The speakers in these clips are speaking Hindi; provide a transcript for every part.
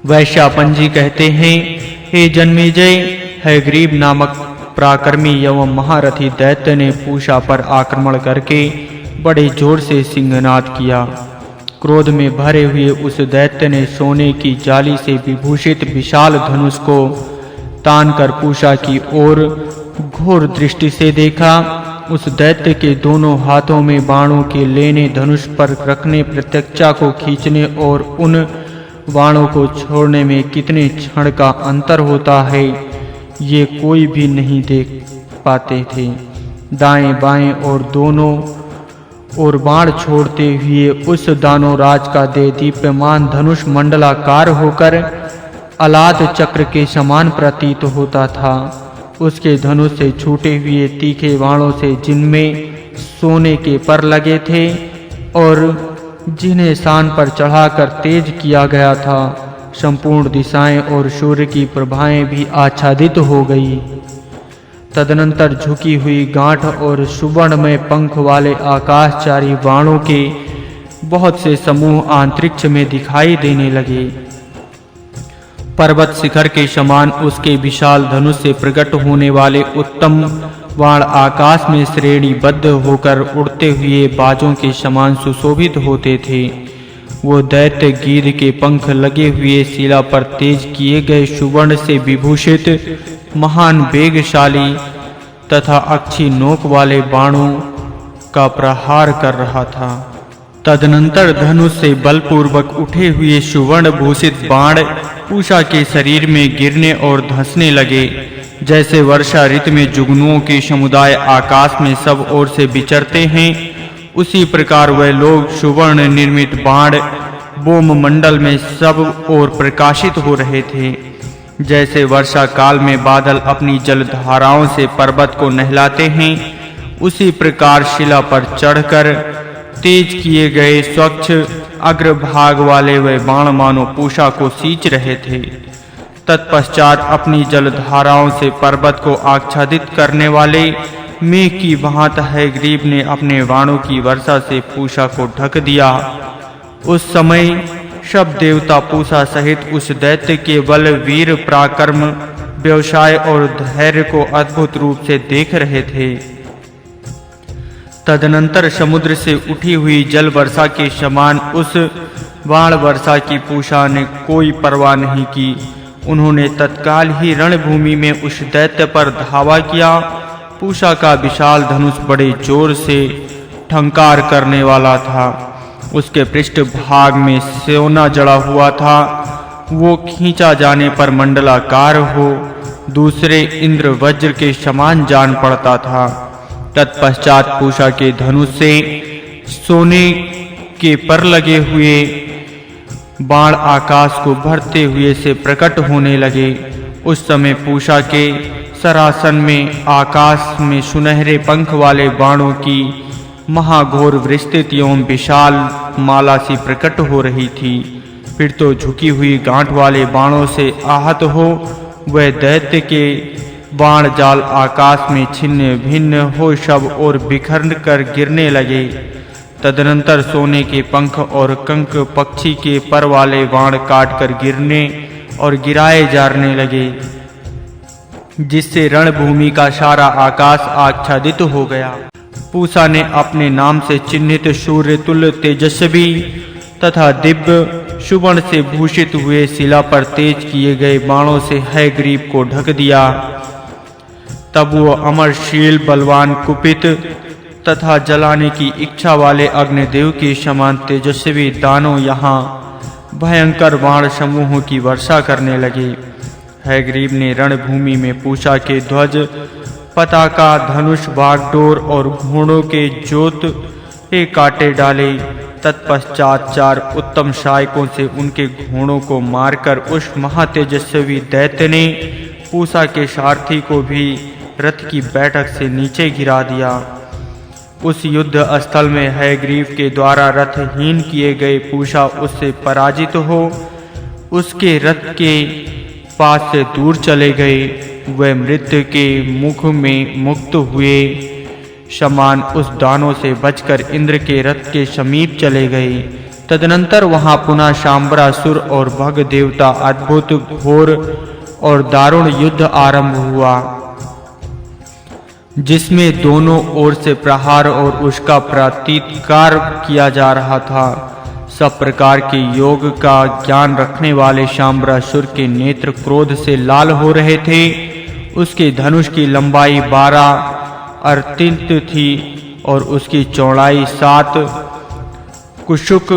वैश्यापन जी कहते हैं, हे जन्मेजय, हयग्रीव नामक पराक्रमी एवं महारथी दैत्य ने पूषा पर आक्रमण करके बड़े जोर से सिंहनाद किया। क्रोध में भरे हुए उस दैत्य ने सोने की जाली से विभूषित विशाल धनुष को तानकर पूषा की ओर घोर दृष्टि से देखा। उस दैत्य के दोनों हाथों में बाणों के लेने, धनुष पर रखने, प्रत्यक्षा को खींचने और उन बाणों को छोड़ने में कितने क्षण का अंतर होता है, ये कोई भी नहीं देख पाते थे। दाएं बाएं और दोनों और बाण छोड़ते हुए उस दानवराज का देह दीप्यमान धनुष मंडलाकार होकर अलाद चक्र के समान प्रतीत होता था। उसके धनुष से छूटे हुए तीखे बाणों से, जिनमें सोने के पर लगे थे और जिन्हें शान पर चढ़ाकर तेज किया गया था, संपूर्ण दिशाएं और सूर्य की प्रभाएं भी आच्छादित हो गई। तदनंतर झुकी हुई गांठ और सुवर्णमय पंख वाले आकाशचारी बाणों के बहुत से समूह अंतरिक्ष में दिखाई देने लगे। पर्वत शिखर के समान उसके विशाल धनुष से प्रकट होने वाले उत्तम बाण आकाश में श्रेणीबद्ध होकर उड़ते हुए बाजों के समान सुशोभित होते थे। वो दैत्य गीध के पंख लगे हुए शिला पर तेज किए गए सुवर्ण से विभूषित महान वेगशाली तथा अक्षी नोक वाले बाणों का प्रहार कर रहा था। तदनंतर धनुष से बलपूर्वक उठे हुए सुवर्ण भूषित बाण पूषा के शरीर में गिरने और धंसने लगे। जैसे वर्षा ऋतु में जुगनुओं के समुदाय आकाश में सब ओर से विचरते हैं, उसी प्रकार वह लोग सुवर्ण निर्मित बाण बोम मंडल में सब ओर प्रकाशित हो रहे थे। जैसे वर्षा काल में बादल अपनी जलधाराओं से पर्वत को नहलाते हैं, उसी प्रकार शिला पर चढ़कर तेज किए गए स्वच्छ अग्रभाग वाले वह बाण मानो पूषा को सींच रहे थे। तत्पश्चात अपनी जलधाराओं से पर्वत को आच्छादित करने वाले मेघ की भांति हयग्रीव ने अपने बाणों की वर्षा से पूषा को ढक दिया। उस समय सब देवता पूषा सहित उस दैत्य के बल, वीर, पराक्रम, व्यवसाय और धैर्य को अद्भुत रूप से देख रहे थे। तदनंतर समुद्र से उठी हुई जल वर्षा के समान उस बाण वर्षा की पूषा ने कोई परवाह नहीं की। उन्होंने तत्काल ही रणभूमि में उस दैत्य पर धावा किया। पूषा का विशाल धनुष बड़े जोर से ठंकार करने वाला था। उसके पृष्ठ भाग में सोना जड़ा हुआ था। वो खींचा जाने पर मंडलाकार हो दूसरे इंद्र वज्र के समान जान पड़ता था। तत्पश्चात पूषा के धनुष से सोने के पर लगे हुए बाण आकाश को भरते हुए से प्रकट होने लगे। उस समय पूषा के सरासन में आकाश में सुनहरे पंख वाले बाणों की महाघोर विस्तृत एवं विशाल माला सी प्रकट हो रही थी। फिर तो झुकी हुई गांठ वाले बाणों से आहत हो वह दैत्य के बाण जाल आकाश में छिन्न भिन्न हो सब और बिखर कर गिरने लगे। तदनंतर सोने के पंख और कंक पक्षी के पर वाले बाण काट कर गिरने और गिराए जाने लगे, जिससे रणभूमि का सारा आकाश आच्छादित हो गया। पूषा ने अपने नाम से चिन्हित सूर्य तुल्य तेजस्वी तथा दिव्य सुवर्ण से भूषित हुए शिला पर तेज किए गए बाणों से हयग्रीव को ढक दिया। तब वो अमरशील, बलवान, कुपित तथा जलाने की इच्छा वाले अग्निदेव के समान तेजस्वी दानव यहाँ भयंकर बाण समूहों की वर्षा करने लगे। हयग्रीव ने रणभूमि में पूषा के ध्वज, पताका, धनुष, बागडोर और घोड़ों के जोत काटे डाले। तत्पश्चात 4 उत्तम सहायकों से उनके घोड़ों को मारकर उस महातेजस्वी दैत्य ने पूषा के सारथी को भी रथ की बैठक से नीचे गिरा दिया। उस युद्ध स्थल में हयग्रीव के द्वारा रथहीन किए गए पूषा उससे पराजित हो उसके रथ के पास से दूर चले गए। वह मृत्यु के मुख में मुक्त हुए समान उस दानों से बचकर इंद्र के रथ के समीप चले गए। तदनंतर वहां पुनः शाम्बरासुर और भग देवता अद्भुत, घोर और दारुण युद्ध आरंभ हुआ, जिसमें दोनों ओर से प्रहार और उसका प्रतीकार किया जा रहा था। सब प्रकार के योग का ज्ञान रखने वाले शाम्बरासुर के नेत्र क्रोध से लाल हो रहे थे। उसके धनुष की लंबाई 12 अरतिंत थी और उसकी चौड़ाई 7 कुशुक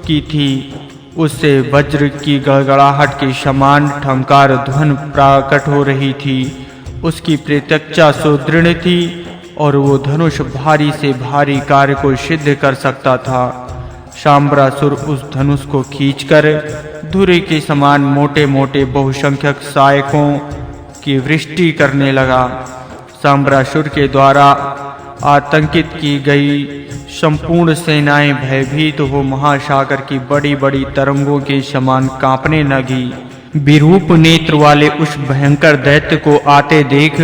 की थी। उससे वज्र की गड़गड़ाहट के समान ठंकार ध्वनि प्रकट हो रही थी। उसकी प्रत्यक्षा सुदृढ़ थी और वो धनुष भारी से भारी कार्य को सिद्ध कर सकता था। शाम्बरासुर उस धनुष को खींचकर धुरे के समान मोटे मोटे बहुसंख्यक सहायकों की वृष्टि करने लगा। शाम्बरासुर के द्वारा आतंकित की गई संपूर्ण सेनाएं भयभीत हो महासागर की बड़ी बड़ी तरंगों के समान कांपने लगी। विरूप नेत्र वाले उस भयंकर दैत्य को आते देख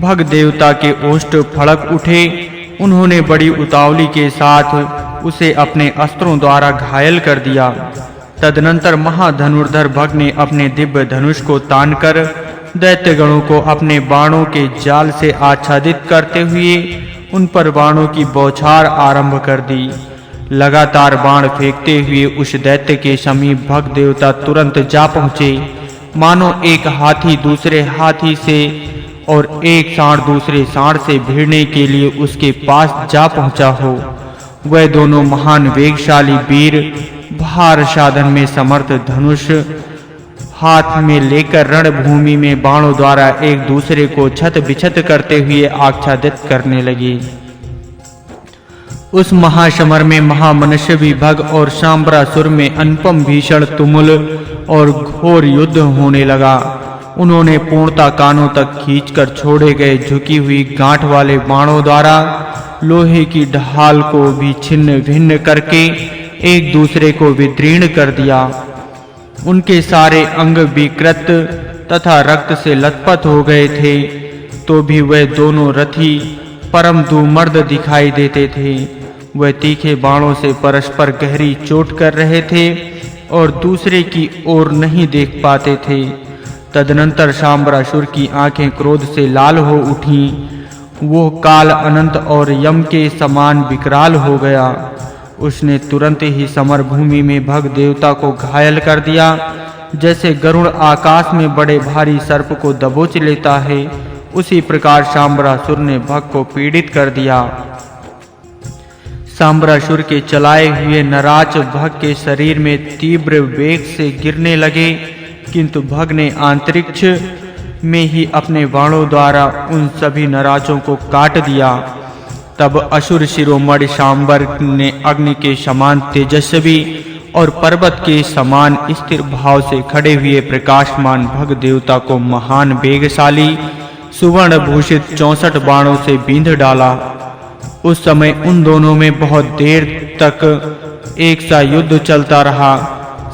भग देवता के ओष्ठ फड़क उठे। उन्होंने बड़ी उतावली के साथ उसे अपने अस्त्रों द्वारा घायल कर दिया। तदनंतर महाधनुर्धर भग ने अपने दिव्य धनुष को तानकर दैत्यगणों को अपने बाणों के जाल से आच्छादित करते हुए उन पर बाणों की बौछार आरंभ कर दी। लगातार बाण फेंकते हुए उस दैत्य के समीप भग देवता तुरंत जा पहुँचे, मानो एक हाथी दूसरे हाथी से और एक सांड दूसरे सांड से भिड़ने के लिए उसके पास जा पहुँचा हो। वह दोनों महान वेगशाली वीर भार साधन में समर्थ धनुष हाथ में लेकर रणभूमि में बाणों द्वारा एक दूसरे को छत बिछत करते हुए आच्छादित करने लगे। उस महासमर में महामनुष्य भग और शाम्बरासुर में अनुपम भीषण तुमुल और घोर युद्ध होने लगा। उन्होंने पूर्णता कानों तक खींचकर छोड़े गए झुकी हुई गांठ वाले बाणों द्वारा लोहे की ढाल को भी छिन्न भिन्न करके एक दूसरे को विदीर्ण कर दिया। उनके सारे अंग विकृत तथा रक्त से लथपथ हो गए थे, तो भी वह दोनों रथी परम दुर्मर्द दिखाई देते थे। वह तीखे बाणों से परस्पर गहरी चोट कर रहे थे और दूसरे की ओर नहीं देख पाते थे। तदनंतर शाम्बरासुर की आंखें क्रोध से लाल हो उठीं। वो काल अनंत और यम के समान विकराल हो गया। उसने तुरंत ही समर भूमि में भग देवता को घायल कर दिया। जैसे गरुड़ आकाश में बड़े भारी सर्प को दबोच लेता है, उसी प्रकार शाम्बरासुर ने भग को पीड़ित कर दिया। शाम्बरासुर के चलाए हुए नराज भग के शरीर में तीव्र वेग से गिरने लगे, किंतु भग ने अंतरिक्ष में ही अपने बाणों द्वारा उन सभी नराजों को काट दिया। तब असुर शिरोमणि शाम्बर ने अग्नि के समान तेजस्वी और पर्वत के समान स्थिर भाव से खड़े हुए प्रकाशमान भग देवता को महान वेगशाली सुवर्ण भूषित 64 बाणों से बींध डाला। उस समय उन दोनों में बहुत देर तक एक सा युद्ध चलता रहा।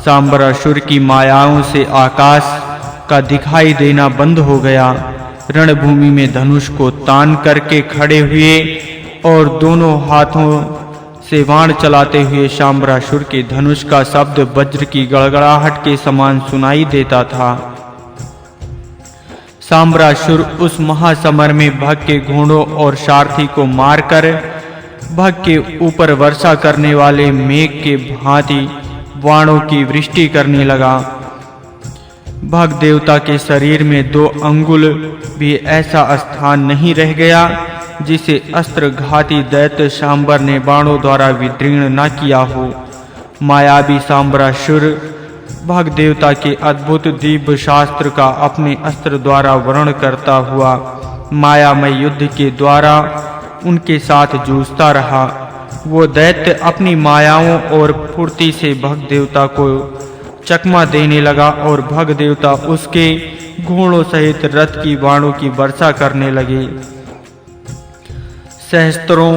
शाम्बरासुर की मायाओं से आकाश का दिखाई देना बंद हो गया। रणभूमि में धनुष को तान करके खड़े हुए और दोनों हाथों से बाण चलाते हुए शाम्बरासुर के धनुष का शब्द वज्र की गड़गड़ाहट के समान सुनाई देता था। शाम्बरासुर उस महासमर में भग के घोड़ों और सारथी को मारकर भग के ऊपर वर्षा करने वाले मेघ के भांति बाणों की वृष्टि करने लगा। भग देवता के शरीर में 2 अंगुल भी ऐसा स्थान नहीं रह गया जिसे अस्त्र घाती दैत्य शाम्बर ने बाणों द्वारा विदीर्ण न किया हो। मायावी शाम्बरासुर भग देवता के अद्भुत दिव्य शास्त्र का अपने अस्त्र द्वारा वर्णन करता हुआ मायामय युद्ध के द्वारा उनके साथ जूझता रहा। वो दैत्य अपनी मायाओं और फुर्ती से भग देवता को चकमा देने लगा और भग देवता उसके घोड़ों सहित रथ की बाणों की वर्षा करने लगे। सहस्त्रों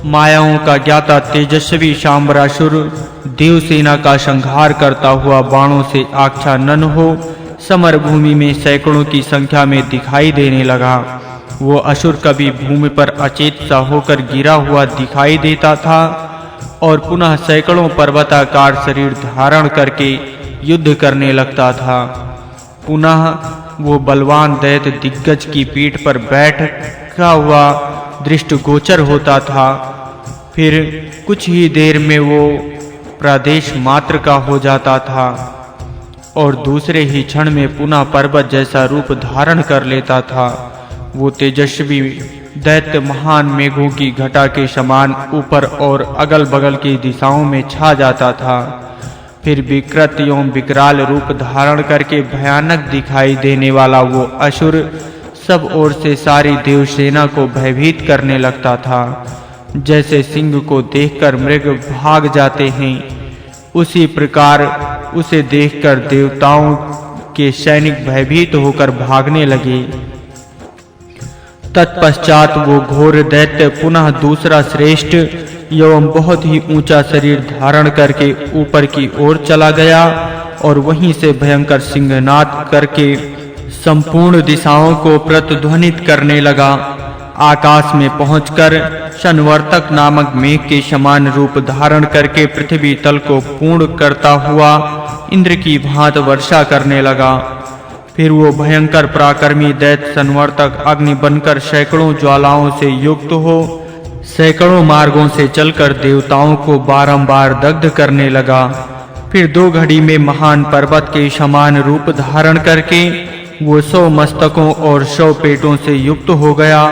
मायाओं का ज्ञाता तेजस्वी शाम्बरासुर देवसेना का संहार करता हुआ बाणों से आच्छादन हो समर भूमि में सैकड़ों की संख्या में दिखाई देने लगा। वो असुर कभी भूमि पर अचेत सा होकर गिरा हुआ दिखाई देता था, और पुनः सैकड़ों पर्वताकार शरीर धारण करके युद्ध करने लगता था। पुनः वो बलवान दैत्य दिग्गज की पीठ पर बैठा हुआ दृष्टिगोचर होता था। फिर कुछ ही देर में वो प्रादेश मात्र का हो जाता था और दूसरे ही क्षण में पुनः पर्वत जैसा रूप धारण कर लेता था। वो तेजस्वी दैत्य महान मेघों की घटा के समान ऊपर और अगल-बगल की दिशाओं में छा जाता था। फिर विकृत एवं विकराल रूप धारण करके भयानक दिखाई देने वाला वो असुर सब ओर से सारी देवसेना को भयभीत करने लगता था। जैसे सिंह को देखकर मृग भाग जाते हैं, उसी प्रकार उसे देखकर देवताओं के सैनिक भयभीत होकर भागने लगे। तत्पश्चात वो घोर दैत्य पुनः दूसरा श्रेष्ठ एवं बहुत ही ऊंचा शरीर धारण करके ऊपर की ओर चला गया और वहीं से भयंकर सिंहनाद करके संपूर्ण दिशाओं को प्रतिध्वनित करने लगा। आकाश में पहुंचकर शनवर्तक नामक मेघ के समान रूप धारण करके पृथ्वी तल को पूर्ण करता हुआ इंद्र की भांत वर्षा करने लगा। फिर वो भयंकर पराक्रमी दैत्य शनवर्तक अग्नि बनकर सैकड़ों ज्वालाओं से युक्त हो सैकड़ों मार्गों से चलकर देवताओं को बारंबार दग्ध करने लगा। फिर 2 घड़ी में महान पर्वत के समान रूप धारण करके वो 100 मस्तकों और 100 पेटों से युक्त हो गया,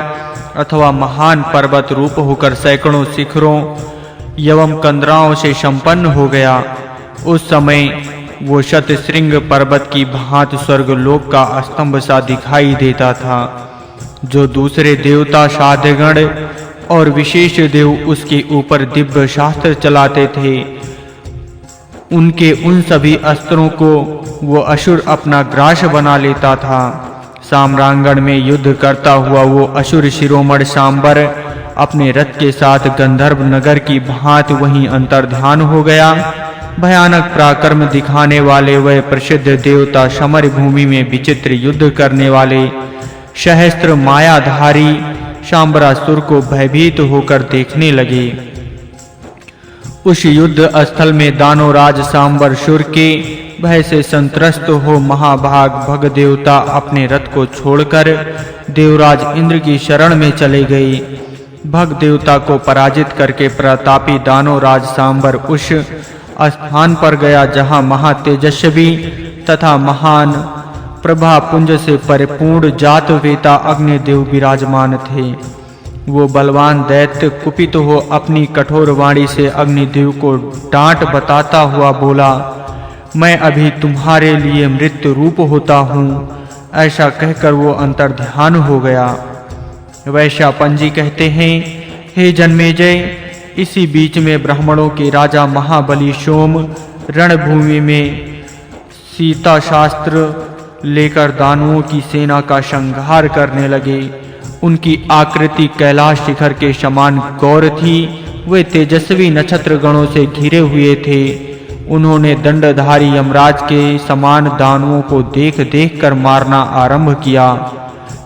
अथवा महान पर्वत रूप होकर सैकड़ों शिखरों एवं कंदराओं से संपन्न हो गया। उस समय वो शतशृंग पर्वत की भांति स्वर्गलोक का स्तंभ सा दिखाई देता था। जो दूसरे देवता साध्यगण और विशेष देव उसके ऊपर दिव्य शास्त्र चलाते थे, उनके उन सभी अस्त्रों को वो असुर अपना ग्रास बना लेता था। साम्रांगण में युद्ध करता हुआ वो असुर शिरोमणि सांबर अपने रथ के साथ गंधर्व नगर की भांति वहीं अंतर्ध्यान हो गया। भयानक पराक्रम दिखाने वाले वह प्रसिद्ध देवता समर भूमि में विचित्र युद्ध करने वाले सहस्त्र मायाधारी शांबरासुर को भयभीत होकर देखने लगे। उस युद्ध स्थल में दानवराज सांबरासुर के भय से संत्रस्त हो महाभाग भग देवता अपने रथ को छोड़कर देवराज इंद्र की शरण में चले गए। भग देवता को पराजित करके प्रतापी दानवराज सांबर उस स्थान पर गया जहां महातेजस्वी तथा महान प्रभा पुंज से परिपूर्ण जातवेता अग्निदेव विराजमान थे। वो बलवान दैत्य कुपित हो अपनी कठोर वाणी से अग्निदेव को डांट बताता हुआ बोला, मैं अभी तुम्हारे लिए मृत्यु रूप होता हूँ। ऐसा कहकर वो अंतर्ध्यान हो गया। वैश्यापन कहते हैं, हे जन्मेजय, इसी बीच में ब्राह्मणों के राजा महाबली सोम रणभूमि में सीता शास्त्र लेकर दानवों की सेना का संहार करने लगे। उनकी आकृति कैलाश शिखर के समान गौर थी। वे तेजस्वी नक्षत्र गणों से घिरे हुए थे। उन्होंने दंडधारी यमराज के समान दानवों को देख देख कर मारना आरंभ किया।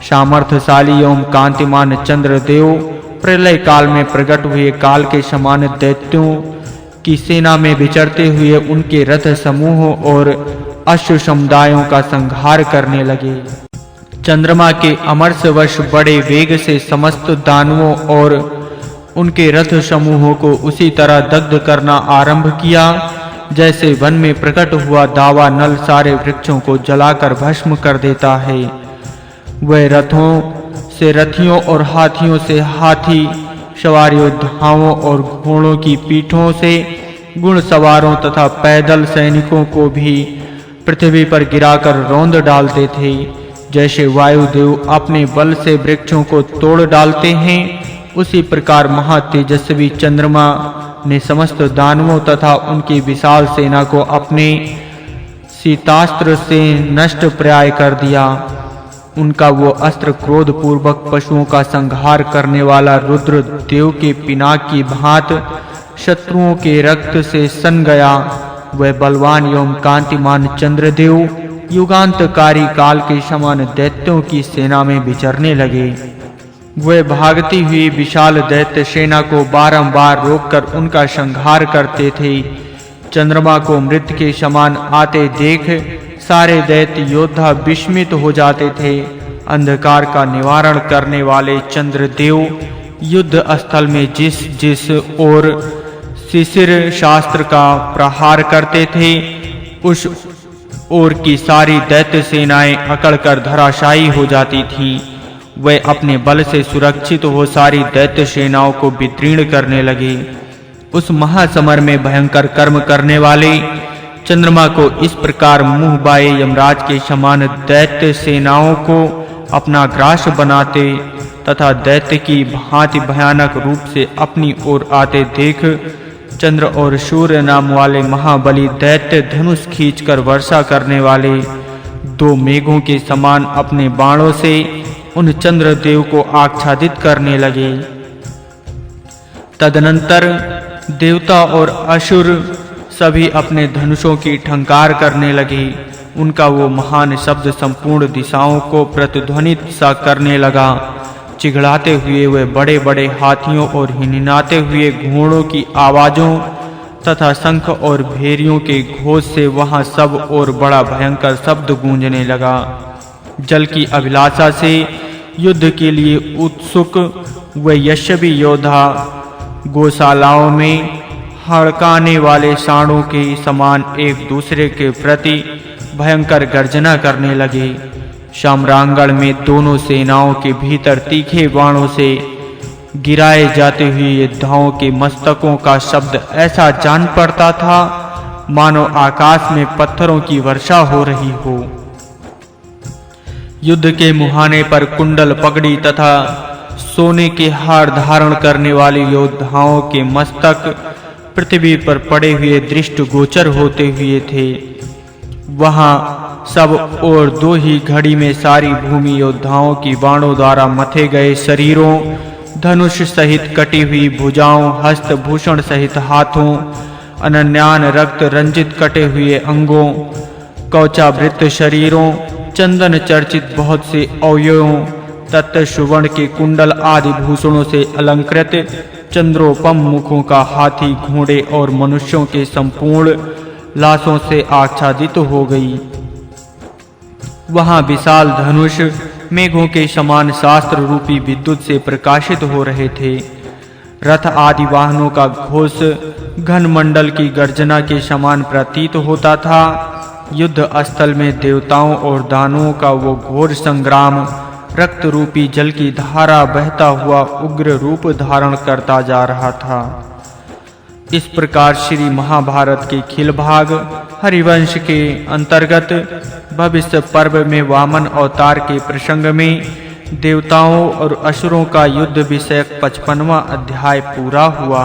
सामर्थ्यशाली एवं कांतिमान चंद्रदेव प्रलय काल में प्रकट हुए काल के समान दैत्यों की सेना में विचरते हुए उनके रथ समूहों और अश्व समुदायों का संहार करने लगे। चंद्रमा के अमरसवश बड़े वेग से समस्त दानवों और उनके रथ समूहों को उसी तरह दग्ध करना आरंभ किया जैसे वन में प्रकट हुआ दावा नल सारे वृक्षों को जलाकर भस्म कर देता है। वह रथों से रथियों और हाथियों से हाथी सवार योद्धाओं और घोड़ों की पीठों से गुण सवारों तथा पैदल सैनिकों को भी पृथ्वी पर गिराकर रौंद डालते थे। जैसे वायुदेव अपने बल से वृक्षों को तोड़ डालते हैं, उसी प्रकार महातेजस्वी चंद्रमा ने समस्त दानवों तथा उनकी विशाल सेना को अपने शीतास्त्र से नष्ट प्राय कर दिया। उनका वो अस्त्र क्रोध पूर्वक पशुओं का संहार करने वाला रुद्र देव के पिनाक की भांति शत्रुओं के रक्त से सन गया। वह बलवान एवं कांतिमान चंद्रदेव युगांतकारी काल के समान दैत्यों की सेना में विचरने लगे। वे भागती हुई विशाल दैत्य सेना को बारंबार रोककर उनका संहार करते थे। चंद्रमा को मृत के समान आते देख सारे दैत्य योद्धा विस्मित हो जाते थे। अंधकार का निवारण करने वाले चंद्रदेव युद्ध स्थल में जिस जिस ओर शिशिर शास्त्र का प्रहार करते थे, उस ओर की सारी दैत्य सेनाएं अकड़कर धराशायी हो जाती थीं। वे अपने बल से सुरक्षित हो सारी दैत्य सेनाओं को विदीर्ण करने लगे। उस महासमर में भयंकर कर्म करने वाले चंद्रमा को इस प्रकार मुंह बाए यमराज के समान दैत्य सेनाओं को अपना ग्रास बनाते तथा दैत्य की भांति भयानक रूप से अपनी ओर आते देख चंद्र और सूर्य नाम वाले महाबली दैत्य धनुष खींचकर वर्षा करने वाले दो मेघों के समान अपने बाणों से उन चंद्रदेव को आच्छादित करने लगे। तदनंतर देवता और असुर सभी अपने धनुषों की ठंकार करने लगे। उनका वो महान शब्द संपूर्ण दिशाओं को प्रतिध्वनित सा करने लगा। चिघड़ाते हुए वे बड़े बड़े हाथियों और हिनहिनाते हुए घोड़ों की आवाजों तथा शंख और भेरियों के घोष से वहां सब और बड़ा भयंकर शब्द गूंजने लगा। जल की अभिलाषा से युद्ध के लिए उत्सुक वे यशस्वी योद्धा गौशालाओं में हड़काने वाले सांडों के समान एक दूसरे के प्रति भयंकर गर्जना करने लगे। सम्रांगण में दोनों सेनाओं के भीतर तीखे बाणों से गिराए जाते हुए योद्धाओं के मस्तकों का शब्द ऐसा जान पड़ता था मानो आकाश में पत्थरों की वर्षा हो रही हो। युद्ध के मुहाने पर कुंडल पगड़ी तथा सोने के हार धारण करने वाले योद्धाओं के मस्तक पृथ्वी पर पड़े हुए दृष्टिगोचर होते हुए थे। वहां सब और दो ही घड़ी में सारी भूमि योद्धाओं की बाणों द्वारा मथे गए शरीरों, धनुष सहित कटी हुई भुजाओं, हस्त भूषण सहित हाथों, अनन्यान रक्त रंजित कटे हुए अंगों, कवचावृत शरीरों, चंदन चर्चित बहुत से अवयवों, तत्त सुवर्ण के कुंडल आदि भूषणों से अलंकृत चंद्रोपम मुखों का हाथी, घोड़े और मनुष्यों के संपूर्ण लाशों से आच्छादित हो गई। वहां विशाल धनुष मेघों के समान शास्त्र रूपी विद्युत से प्रकाशित हो रहे थे। रथ आदि वाहनों का घोष घन मंडल की गर्जना के समान प्रतीत होता था। युद्ध स्थल में देवताओं और दानवों का वो घोर संग्राम रक्त रूपी जल की धारा बहता हुआ उग्र रूप धारण करता जा रहा था। इस प्रकार श्री महाभारत के खिल भाग हरिवंश के अंतर्गत भविष्य पर्व में वामन अवतार के प्रसंग में देवताओं और असुरों का युद्ध विषयक 55वां अध्याय पूरा हुआ।